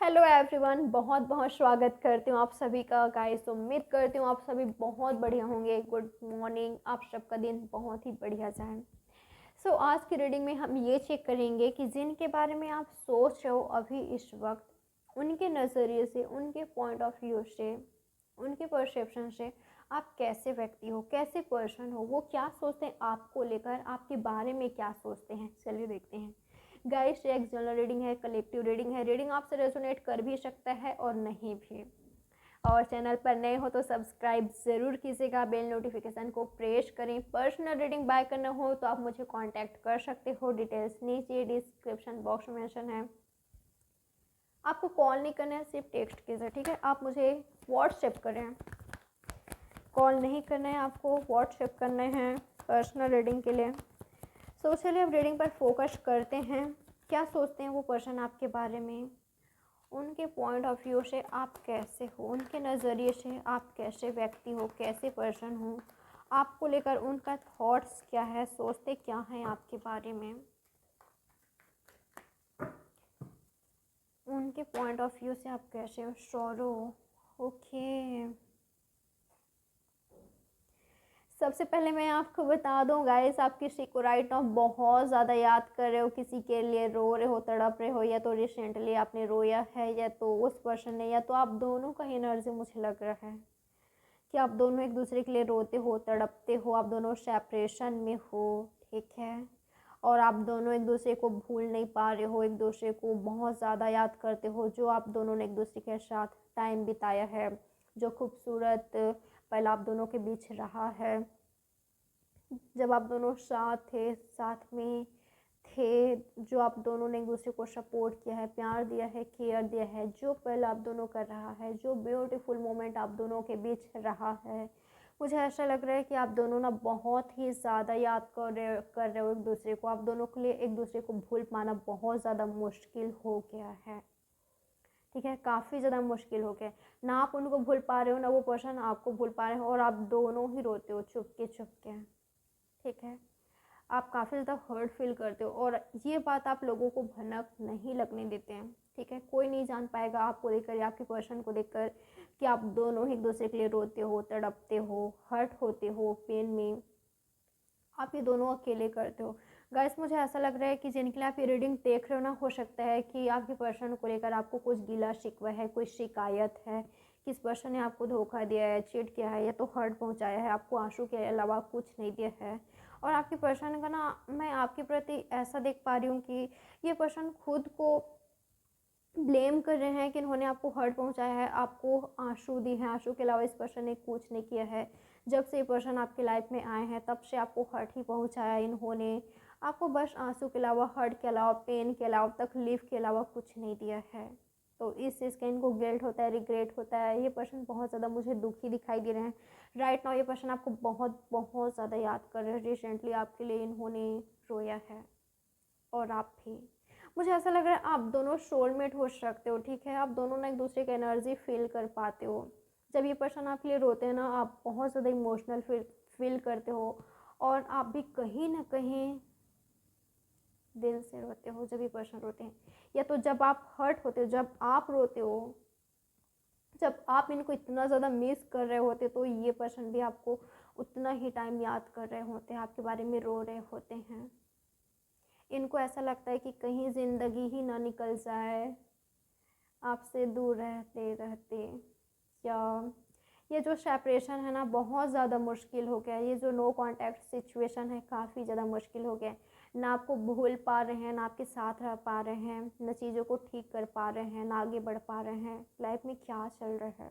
Hello everyone, बहुत बहुत स्वागत करती हूँ आप सभी का। गाइस, उम्मीद करती हूँ आप सभी बहुत बढ़िया होंगे। गुड मॉर्निंग, आप सबका दिन बहुत ही बढ़िया जाए। आज की रीडिंग में हम ये चेक करेंगे कि जिनके बारे में आप सोच रहे हो अभी इस वक्त, उनके नज़रिए से, उनके पॉइंट ऑफ व्यू से, उनके परसेप्शन से आप कैसे व्यक्ति हो, कैसे पर्सन हो, वो क्या सोचते हैं आपको लेकर, आपके बारे में क्या सोचते हैं। चलिए देखते हैं। गाइस, ये एक जनरल रीडिंग है, कलेक्टिव रीडिंग है। रीडिंग आपसे रेजोनेट कर भी सकता है और नहीं भी। और चैनल पर नए हो तो सब्सक्राइब ज़रूर कीजिएगा, बेल नोटिफिकेशन को प्रेस करें। पर्सनल रीडिंग बाय करना हो तो आप मुझे कांटेक्ट कर सकते हो, डिटेल्स नीचे डिस्क्रिप्शन बॉक्स में मेंशन है। आपको कॉल नहीं करना है, सिर्फ टेक्स्ट कीजिए, ठीक है। आप मुझे व्हाट्सएप करें, कॉल नहीं करना है, आपको व्हाट्सएप करना है पर्सनल रीडिंग के लिए। चलिए अब रीडिंग पर फोकस करते हैं। क्या सोचते हैं वो पर्सन आपके बारे में, उनके पॉइंट ऑफ व्यू से आप कैसे हो, उनके नज़रिए से आप कैसे व्यक्ति हो, कैसे पर्सन हो, आपको लेकर उनका थॉट्स क्या है, सोचते क्या हैं आपके बारे में, उनके पॉइंट ऑफ व्यू से आप कैसे हो। Sorrow, okay. सबसे पहले मैं आपको बता दूं गाइस, आप किसी को राइट नाउ बहुत ज़्यादा याद कर रहे हो, किसी के लिए रो रहे हो, तड़प रहे हो, या तो रिसेंटली आपने रोया है, या तो उस पर्सन ने, या तो आप दोनों का एनर्जी मुझे लग रहा है कि आप दोनों एक दूसरे के लिए रोते हो, तड़पते हो, आप दोनों सेपरेशन में हो, ठीक है। और आप दोनों एक दूसरे को भूल नहीं पा रहे हो, एक दूसरे को बहुत ज़्यादा याद करते हो, जो आप दोनों ने एक दूसरे के साथ टाइम बिताया है, जो खूबसूरत पल आप दोनों के बीच रहा है, जब आप दोनों साथ थे, साथ में थे, जो आप दोनों ने एक दूसरे को सपोर्ट किया है, प्यार दिया है, केयर दिया है, जो पल आप दोनों कर रहा है, जो ब्यूटीफुल मोमेंट आप दोनों के बीच रहा है। मुझे ऐसा लग रहा है कि आप दोनों ना बहुत ही ज़्यादा याद कर रहे हो एक दूसरे को। आप दोनों के लिए एक दूसरे को भूल पाना बहुत ज़्यादा मुश्किल हो गया है, ठीक है। काफ़ी ज़्यादा मुश्किल हो गया, ना आप उनको भूल पा रहे हो, ना वो पर्सन आपको भूल पा रहे हो, और आप दोनों ही रोते हो चुपके चुपके, ठीक है। आप काफ़ी ज़्यादा हर्ट फील करते हो, और ये बात आप लोगों को भनक नहीं लगने देते हैं, ठीक है। कोई नहीं जान पाएगा आपको देखकर या आपके पर्सन को देखकर कि आप दोनों एक दूसरे के लिए रोते हो, तड़पते हो, हर्ट होते हो, पेन में। आप ये दोनों अकेले करते हो। गाइस, मुझे ऐसा लग रहा है कि जिनके लिए आप ये रीडिंग देख रहे हो ना, हो सकता है कि आपके पर्सन को लेकर आपको कुछ गिला शिकवा है, कोई शिकायत है, किस पर्सन ने आपको धोखा दिया है, चीट किया है, या तो हर्ट पहुंचाया है, आपको आंसू के अलावा कुछ नहीं दिया है। और आपके पर्सन का ना, मैं आपके प्रति ऐसा देख पा रही हूँ कि ये पर्सन खुद को ब्लेम कर रहे हैं कि इन्होंने आपको हर्ट पहुंचाया है, आपको आंसू दी हैं, आंसू के अलावा इस पर्सन ने कुछ नहीं किया है। जब से ये पर्सन आपके लाइफ में आए हैं तब से आपको हर्ट ही पहुंचाया इन्होंने। आपको बस आंसू के अलावा, हर्ट के अलावा, पेन के अलावा, तकलीफ़ के अलावा कुछ नहीं दिया है। तो इस चीज़ का इनको गिल्ट होता है, रिग्रेट होता है। ये पर्सन बहुत ज़्यादा मुझे दुखी दिखाई दे रहे हैं राइट नाउ। ये पर्सन आपको बहुत बहुत ज़्यादा याद कर रहे हैं। रिसेंटली आपके लिए इन्होंने रोया है, और आप भी। मुझे ऐसा लग रहा है आप दोनों सोलमेट हो सकते हो, ठीक है। आप दोनों ना एक दूसरे की एनर्जी फील कर पाते हो। जब ये पर्सन आपके लिए रोते हैं ना, आप बहुत ज़्यादा इमोशनल फील करते हो, और आप भी कहीं ना कहीं दिल से रोते हो जब ये पर्सन रोते हैं, या तो जब आप हर्ट होते हो, जब आप रोते हो, जब आप इनको इतना ज़्यादा मिस कर रहे होते, तो ये पर्सन भी आपको उतना ही टाइम याद कर रहे होते हैं, आपके बारे में रो रहे होते हैं। इनको ऐसा लगता है कि कहीं ज़िंदगी ही ना निकल जाए आपसे दूर रहते रहते, या ये जो सेपरेशन है ना, बहुत ज़्यादा मुश्किल हो गया है। ये जो नो कांटेक्ट सिचुएशन है, काफ़ी ज़्यादा मुश्किल हो गया है। ना आपको भूल पा रहे हैं, ना आपके साथ रह पा रहे हैं, ना चीज़ों को ठीक कर पा रहे हैं, ना आगे बढ़ पा रहे हैं। लाइफ में क्या चल रहा है,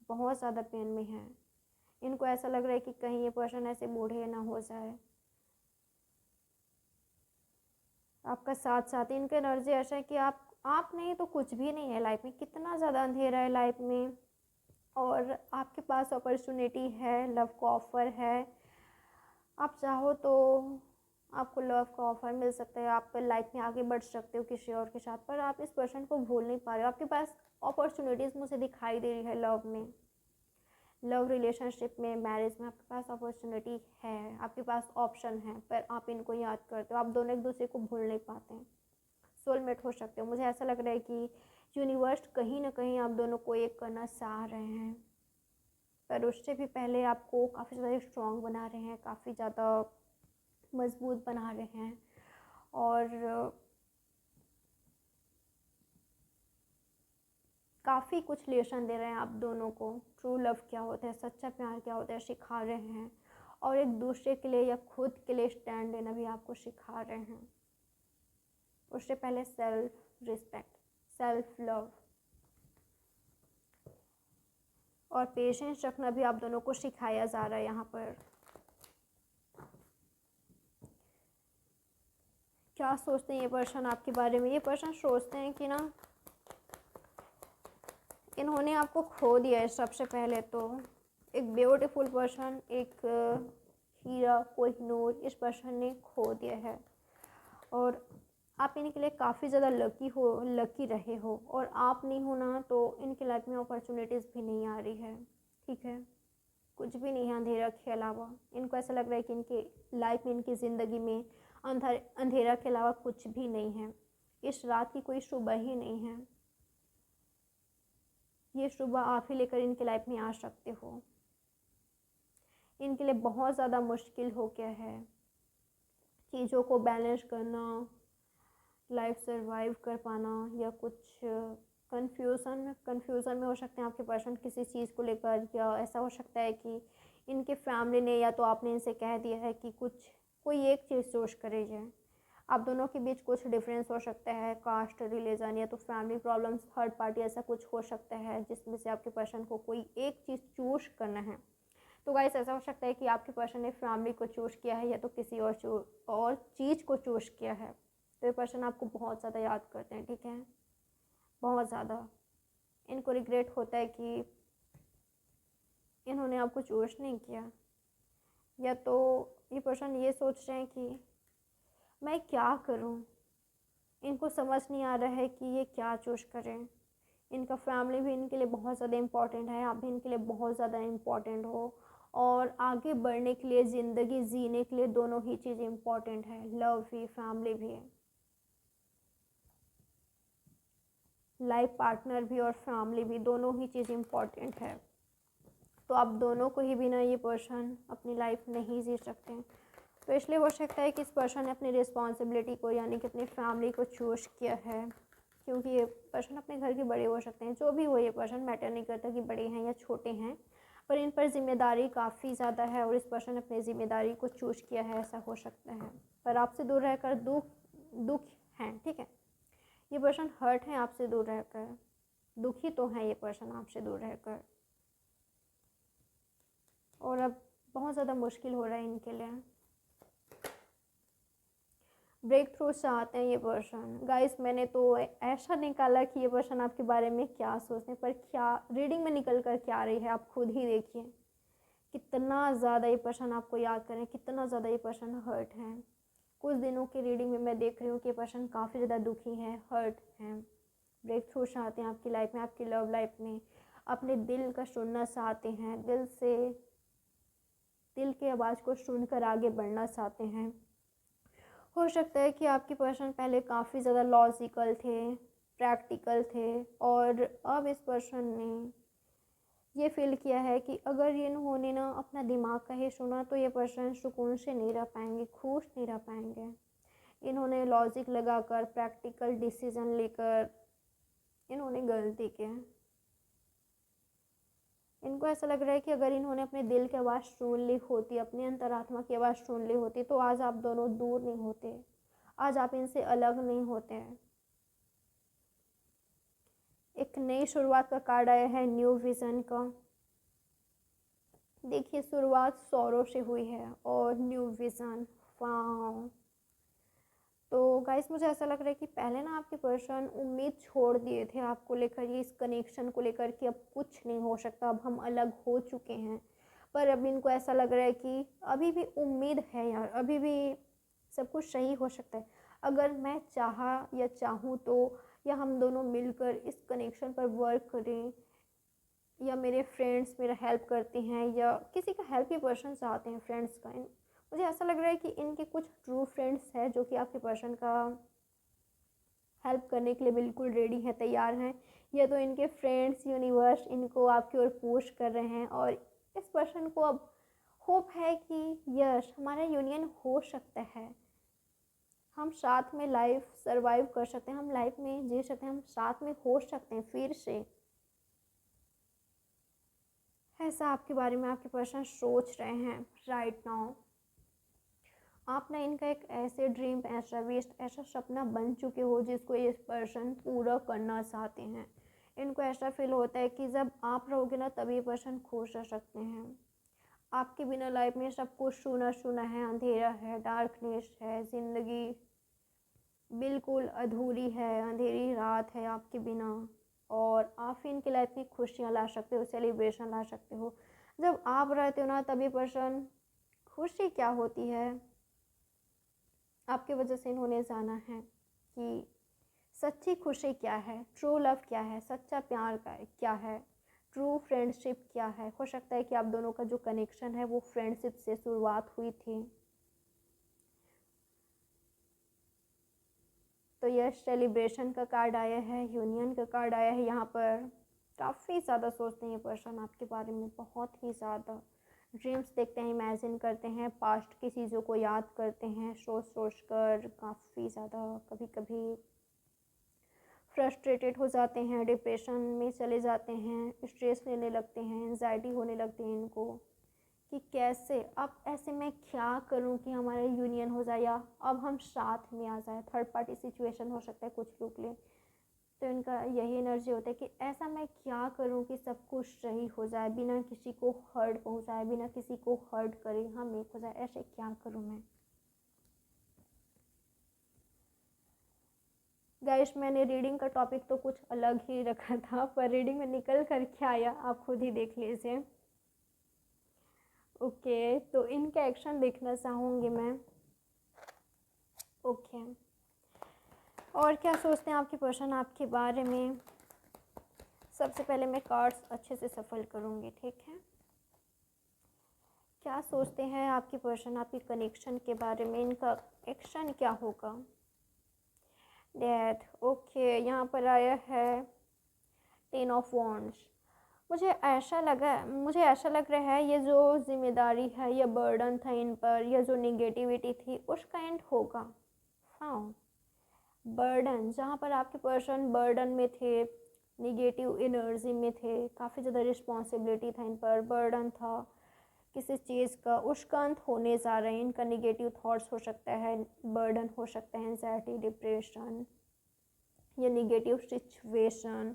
बहुत ज़्यादा पेन में है। इनको ऐसा लग रहा है कि कहीं ये पर्सन ऐसे बूढ़े ना हो जाए। आपका साथ साथ इनका एनर्जी ऐसा है कि आप नहीं तो कुछ भी नहीं है लाइफ में। कितना ज़्यादा अंधेरा है लाइफ में, और आपके पास अपॉर्चुनिटी है, लव का ऑफ़र है। आप चाहो तो आपको लव का ऑफ़र मिल सकता है, आप लाइफ में आगे बढ़ सकते हो किसी और के साथ, पर आप इस पर्सन को भूल नहीं पा रहे हो। आपके पास अपॉर्चुनिटीज़ मुझे दिखाई दे रही है लव में, लव रिलेशनशिप में, मैरिज में। आपके पास अपॉर्चुनिटी है, आपके पास ऑप्शन है, पर आप इनको याद करते हो। आप दोनों एक दूसरे को भूल नहीं पाते हैं। सोलमेट हो सकते हो। मुझे ऐसा लग रहा है कि यूनिवर्स कहीं ना कहीं आप दोनों को एक करना चाह रहे हैं, पर उससे भी पहले आपको काफ़ी ज़्यादा स्ट्रॉन्ग बना रहे हैं, काफ़ी ज़्यादा मजबूत बना रहे हैं। और काफ़ी कुछ लेसन दे रहे हैं आप दोनों को। ट्रू लव क्या होता है, सच्चा प्यार क्या होता है सिखा रहे हैं। और एक दूसरे के लिए या खुद के लिए स्टैंड लेना भी आपको सिखा रहे हैं। उससे पहले सेल्फ रिस्पेक्ट, सेल्फ लव और पेशेंस रखना भी आप दोनों को सिखाया जा रहा है यहाँ पर। क्या सोचते हैं ये पर्सन आपके बारे में? ये पर्सन सोचते हैं कि ना इन्होंने आपको खो दिया है। सबसे पहले तो एक ब्यूटीफुल पर्सन, एक हीरा कोहिनूर इस पर्सन ने खो दिया है। और आप इनके लिए काफ़ी ज़्यादा लकी रहे हो। और आप नहीं हो ना तो इनकी लाइफ में अपॉर्चुनिटीज़ भी नहीं आ रही है। ठीक है, कुछ भी नहीं है अंधेरा के अलावा। इनको ऐसा लग रहा है कि इनकी लाइफ में, इनकी ज़िंदगी में अंधेरा के अलावा कुछ भी नहीं है। इस रात की कोई सुबह ही नहीं है। ये सुबह आप ही लेकर इनके लाइफ में आ सकते हो। इनके लिए बहुत ज़्यादा मुश्किल हो गया है चीज़ों को बैलेंस करना, लाइफ सर्वाइव कर पाना, या कुछ कंफ्यूजन में हो सकते हैं आपके पर्सन किसी चीज़ को लेकर। या ऐसा हो सकता है कि इनके फैमिली ने या तो आपने इनसे कह दिया है कि कोई एक चीज़ चूज करे जाए। आप दोनों के बीच कुछ डिफरेंस हो सकता है, कास्ट, रिलीजन या तो फैमिली प्रॉब्लम्स, थर्ड पार्टी, ऐसा कुछ हो सकता है जिसमें से आपके पर्सन को कोई एक चीज़ चूज करना है। तो गाइस ऐसा हो सकता है कि आपके पर्सन ने फैमिली को चूज किया है या तो किसी और चीज़ को चूज किया है। तो ये पर्सन आपको बहुत ज़्यादा याद करते हैं। ठीक है, बहुत ज़्यादा इनको रिग्रेट होता है कि इन्होंने आपको चूज नहीं किया। या तो ये पर्सन ये सोच रहे हैं कि मैं क्या करूं, इनको समझ नहीं आ रहा है कि ये क्या चूज करें। इनका फैमिली भी इनके लिए बहुत ज़्यादा इम्पॉर्टेंट है, आप भी इनके लिए बहुत ज़्यादा इम्पॉर्टेंट हो। और आगे बढ़ने के लिए, ज़िंदगी जीने के लिए दोनों ही चीज़ इम्पॉर्टेंट है, लव भी, फैमिली भी, लाइफ पार्टनर भी और फैमिली भी, दोनों ही चीज़ इम्पॉर्टेंट है। तो आप दोनों को ही बिना ये पर्सन अपनी लाइफ नहीं जी सकते। तो इसलिए हो सकता है कि इस पर्सन ने अपनी रिस्पॉन्सिबिलिटी को, यानी कि अपनी फैमिली को चूज किया है। क्योंकि ये पर्सन अपने घर के बड़े हो सकते हैं, जो भी हो, ये पर्सन मैटर नहीं करता कि बड़े हैं या छोटे हैं, पर इन पर जिम्मेदारी काफ़ी ज़्यादा है और इस पर्सन ने अपनी ज़िम्मेदारी को चूज किया है, ऐसा हो सकता है। पर आपसे दूर रहकर दुख हैं। ठीक है, ये पर्सन हर्ट है आपसे दूर रहकर, दुखी तो है ये पर्सन आपसे दूर रहकर। और अब बहुत ज़्यादा मुश्किल हो रहा है इनके लिए, ब्रेक थ्रू चाहते हैं ये पर्सन। गाइस मैंने तो ऐसा निकाला कि ये पर्सन आपके बारे में क्या सोचते हैं, पर क्या रीडिंग में निकल कर क्या रही है आप खुद ही देखिए। कितना ज़्यादा ये पर्सन आपको याद करें, कितना ज़्यादा ये पर्सन हर्ट है। कुछ दिनों की रीडिंग में मैं देख रही हूँ कि ये पर्सन काफ़ी ज़्यादा दुखी है, हर्ट हैं। ब्रेक थ्रू चाहते हैं आपकी लाइफ में, आपकी लव लाइफ में। अपने दिल का सुनना चाहते हैं, दिल से, दिल की आवाज़ को सुनकर आगे बढ़ना चाहते हैं। हो सकता है कि आपके पर्सन पहले काफ़ी ज़्यादा लॉजिकल थे, प्रैक्टिकल थे, और अब इस पर्सन ने ये फील किया है कि अगर इन्होंने ना अपना दिमाग का ही सुना तो ये पर्सन सुकून से नहीं रह पाएंगे, खुश नहीं रह पाएंगे। इन्होंने लॉजिक लगाकर, प्रैक्टिकल डिसीजन लेकर इन्होंने गलती की। इनको ऐसा लग रहा है कि अगर इन्होंने अपने दिल की आवाज़ सुन ली होती, अपनी अंतरात्मा की आवाज़ सुन ली होती, तो आज आप दोनों दूर नहीं होते, आज आप इनसे अलग नहीं होते हैं। एक नई शुरुआत का कार्ड आया है, न्यू विज़न का। देखिए शुरुआत सौरों से हुई है और न्यू विज़न, वाह। तो गाइस मुझे ऐसा लग रहा है कि पहले ना आपके पर्सन उम्मीद छोड़ दिए थे आपको लेकर, ये इस कनेक्शन को लेकर कि अब कुछ नहीं हो सकता, अब हम अलग हो चुके हैं। पर अब इनको ऐसा लग रहा है कि अभी भी उम्मीद है यार, अभी भी सब कुछ सही हो सकता है अगर मैं चाहा या चाहूँ तो, या हम दोनों मिलकर इस कनेक्शन पर वर्क करें, या मेरे फ्रेंड्स मेरा हेल्प करते हैं, या किसी का हेल्प ही पर्सन चाहते हैं, फ्रेंड्स का। मुझे ऐसा लग रहा है कि इनके कुछ ट्रू फ्रेंड्स हैं जो कि आपके पर्सन का हेल्प करने के लिए बिल्कुल रेडी हैं, तैयार हैं, या तो इनके फ्रेंड्स, यूनिवर्स इनको आपकी ओर पुश कर रहे हैं और इस पर्सन को अब होप है कि यस हमारा यूनियन हो सकता है, हम साथ में लाइफ सर्वाइव कर सकते हैं, हम लाइफ में जी सकते हैं, हम साथ में हो सकते हैं फिर से। ऐसा आपके बारे में आपके पर्सन सोच रहे हैं राइट नाउ। आप ना इनका एक ऐसे ड्रीम, ऐसा विश, ऐसा सपना बन चुके हो जिसको ये पर्सन पूरा करना चाहते हैं। इनको ऐसा फील होता है कि जब आप रहोगे ना तभी पर्सन खुश रह सकते हैं। आपके बिना लाइफ में सब कुछ सूना सूना है, अंधेरा है, डार्कनेस है, ज़िंदगी बिल्कुल अधूरी है, अंधेरी रात है आपके बिना। और आप ही इनकी लाइफ में खुशियाँ ला सकते हो, सेलिब्रेशन ला सकते हो। जब आप रहते हो ना तभी पर्सन, खुशी क्या होती है आपके वजह से इन्होंने जाना है कि सच्ची खुशी क्या है, ट्रू लव क्या है, सच्चा प्यार का क्या है, ट्रू फ्रेंडशिप क्या है। हो सकता है कि आप दोनों का जो कनेक्शन है वो फ्रेंडशिप से शुरुआत हुई थी। तो यह सेलिब्रेशन का कार्ड आया है, यूनियन का कार्ड आया है। यहाँ पर काफ़ी ज़्यादा सोचते हैं ये पर्सन आपके बारे में, बहुत ही ज़्यादा ड्रीम्स देखते हैं, इमेजिन करते हैं, पास्ट की चीज़ों को याद करते हैं, सोच कर काफ़ी ज़्यादा कभी कभी फ्रस्ट्रेटेड हो जाते हैं, डिप्रेशन में चले जाते हैं, स्ट्रेस लेने लगते हैं, एंजाइटी होने लगती है इनको कि कैसे अब ऐसे मैं क्या करूं कि हमारा यूनियन हो जाए या अब हम साथ में आ जाए। थर्ड पार्टी सिचुएशन हो सकता है कुछ लोग लिए, तो इनका यही एनर्जी होता है कि ऐसा मैं क्या करूं कि सब कुछ सही हो जाए, बिना किसी को हर्ट पहुंचाए, बिना किसी को हर्ट करे हम एक हो जाए, ऐसे क्या करूं मैं। गाइस मैंने रीडिंग का टॉपिक तो कुछ अलग ही रखा था, पर रीडिंग में निकल कर क्या आया आप खुद ही देख लीजिए। ओके तो इनका एक्शन देखना चाहूँगी मैं। ओके और क्या सोचते हैं आपके पर्सन आपके बारे में। सबसे पहले मैं कार्ड्स अच्छे से सफल करूँगी, ठीक है। क्या सोचते हैं आपके पर्सन आपके कनेक्शन के बारे में, इनका एक्शन क्या होगा। डेथ, ओके यहाँ पर आया है 10 ऑफ वॉन्ड्स। मुझे ऐसा लग रहा है ये जो जिम्मेदारी है, ये बर्डन था इन पर, यह जो निगेटिविटी थी उसका एंड होगा। हाँ बर्डन, जहाँ पर आपके पर्सन बर्डन में थे, निगेटिव एनर्जी में थे, काफ़ी ज़्यादा रिस्पॉन्सिबिलिटी था इन पर, बर्डन था किसी चीज़ का, उसका अंत होने जा रहे हैं। इनका निगेटिव थॉट्स हो सकता है, बर्डन हो सकता है, एंजाइटी, डिप्रेशन या निगेटिव सिचुएशन।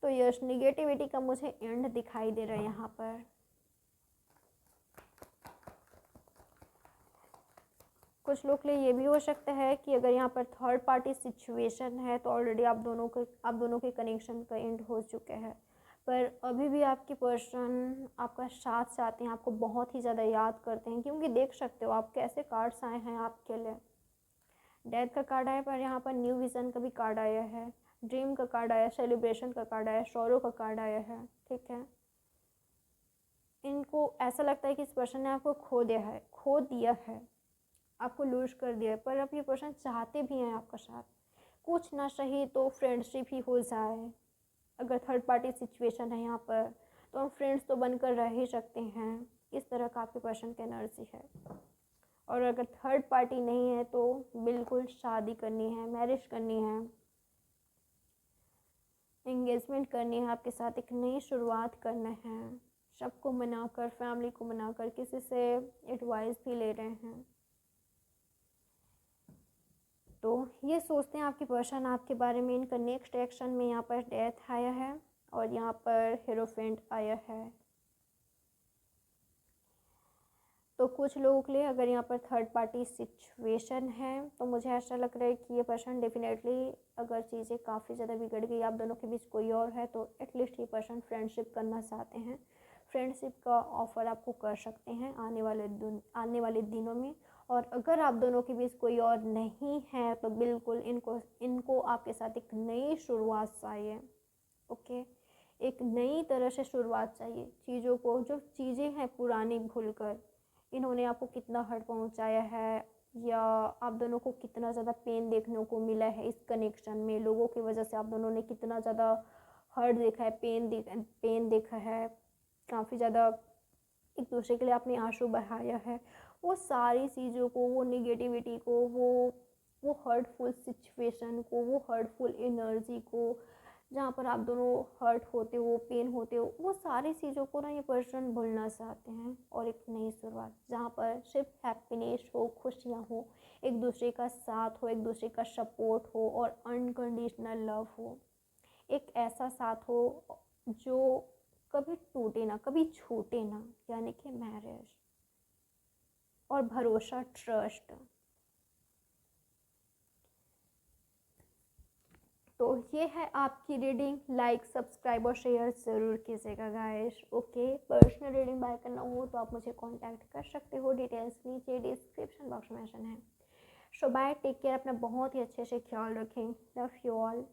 तो यस निगेटिविटी का मुझे एंड दिखाई दे रहा है यहाँ पर। कुछ लोग के लिए ये भी हो सकता है कि अगर यहाँ पर थर्ड पार्टी सिचुएशन है तो ऑलरेडी आप दोनों के कनेक्शन का एंड हो चुके हैं, पर अभी भी आपके पर्सन आपका साथ चाहते हैं, आपको बहुत ही ज़्यादा याद करते हैं, क्योंकि देख सकते हो आप कैसे कार्ड्स आए हैं आपके लिए। डेथ का कार्ड आया, पर यहाँ पर न्यू विज़न का भी कार्ड आया है, ड्रीम का कार्ड आया, सेलिब्रेशन का कार्ड आया, सॉरो का कार्ड आया है, ठीक है। इनको ऐसा लगता है कि इस पर्सन ने आपको खो दिया है, आपको लूज कर दिया है, पर अब ये पर्सन चाहते भी हैं आपका साथ, कुछ ना सही तो फ्रेंडशिप ही हो जाए। अगर थर्ड पार्टी सिचुएशन है यहाँ पर तो हम फ्रेंड्स तो बनकर रह ही सकते हैं, इस तरह का आपके पर्सन की एनर्जी है। और अगर थर्ड पार्टी नहीं है तो बिल्कुल शादी करनी है, मैरिज करनी है, एंगेजमेंट करनी है, आपके साथ एक नई शुरुआत करना है, सबको मनाकर, फैमिली को मनाकर, किसी से एडवाइस भी ले रहे हैं। तो ये सोचते हैं आपके पर्सन आपके बारे में। इनका नेक्स्ट एक्शन में यहाँ पर डेथ आया है और यहाँ पर हीरोफेंट आया है। तो कुछ लोगों के लिए अगर यहाँ पर थर्ड पार्टी सिचुएशन है तो मुझे ऐसा लग रहा है कि ये पर्सन डेफिनेटली, अगर चीज़ें काफ़ी ज़्यादा बिगड़ गई, आप दोनों के बीच कोई और है, तो एटलीस्ट ये पर्सन फ्रेंडशिप करना चाहते हैं, फ्रेंडशिप का ऑफ़र आपको कर सकते हैं आने वाले दिनों में। और अगर आप दोनों के बीच कोई और नहीं है तो बिल्कुल इनको आपके साथ एक नई शुरुआत चाहिए। ओके एक नई तरह से शुरुआत चाहिए, जो चीज़ें हैं पुरानी भूलकर, इन्होंने आपको कितना हर्ट पहुंचाया है, या आप दोनों को कितना ज़्यादा पेन देखने को मिला है इस कनेक्शन में, लोगों की वजह से आप दोनों ने कितना ज़्यादा हर्ट देखा है, पेन देखा है, काफ़ी ज़्यादा एक दूसरे के लिए आपने आंसू बहाया है। वो सारी चीज़ों को, वो निगेटिविटी को, वो हर्टफुल सिचुएशन को, वो हर्टफुल एनर्जी को, जहाँ पर आप दोनों हर्ट होते हो, पेन होते हो, वो सारी चीज़ों को ना ये पर्सन भूलना चाहते हैं और एक नई शुरुआत जहाँ पर सिर्फ हैप्पीनेस हो, खुशियाँ हो, एक दूसरे का साथ हो, एक दूसरे का सपोर्ट हो और अनकंडीशनल लव हो। एक ऐसा साथ हो जो कभी टूटे ना, कभी छूटे ना, यानी कि मैरिज और भरोसा, ट्रस्ट। तो ये है आपकी रीडिंग। लाइक, सब्सक्राइब और शेयर ज़रूर कीजिएगा guys. Okay, personal reading by करना हो तो आप मुझे कांटेक्ट कर सकते हो, डिटेल्स नीचे डिस्क्रिप्शन बॉक्स में मेंशन है। सो बाय, टेक केयर, अपना बहुत ही अच्छे से ख्याल रखें। Love you all.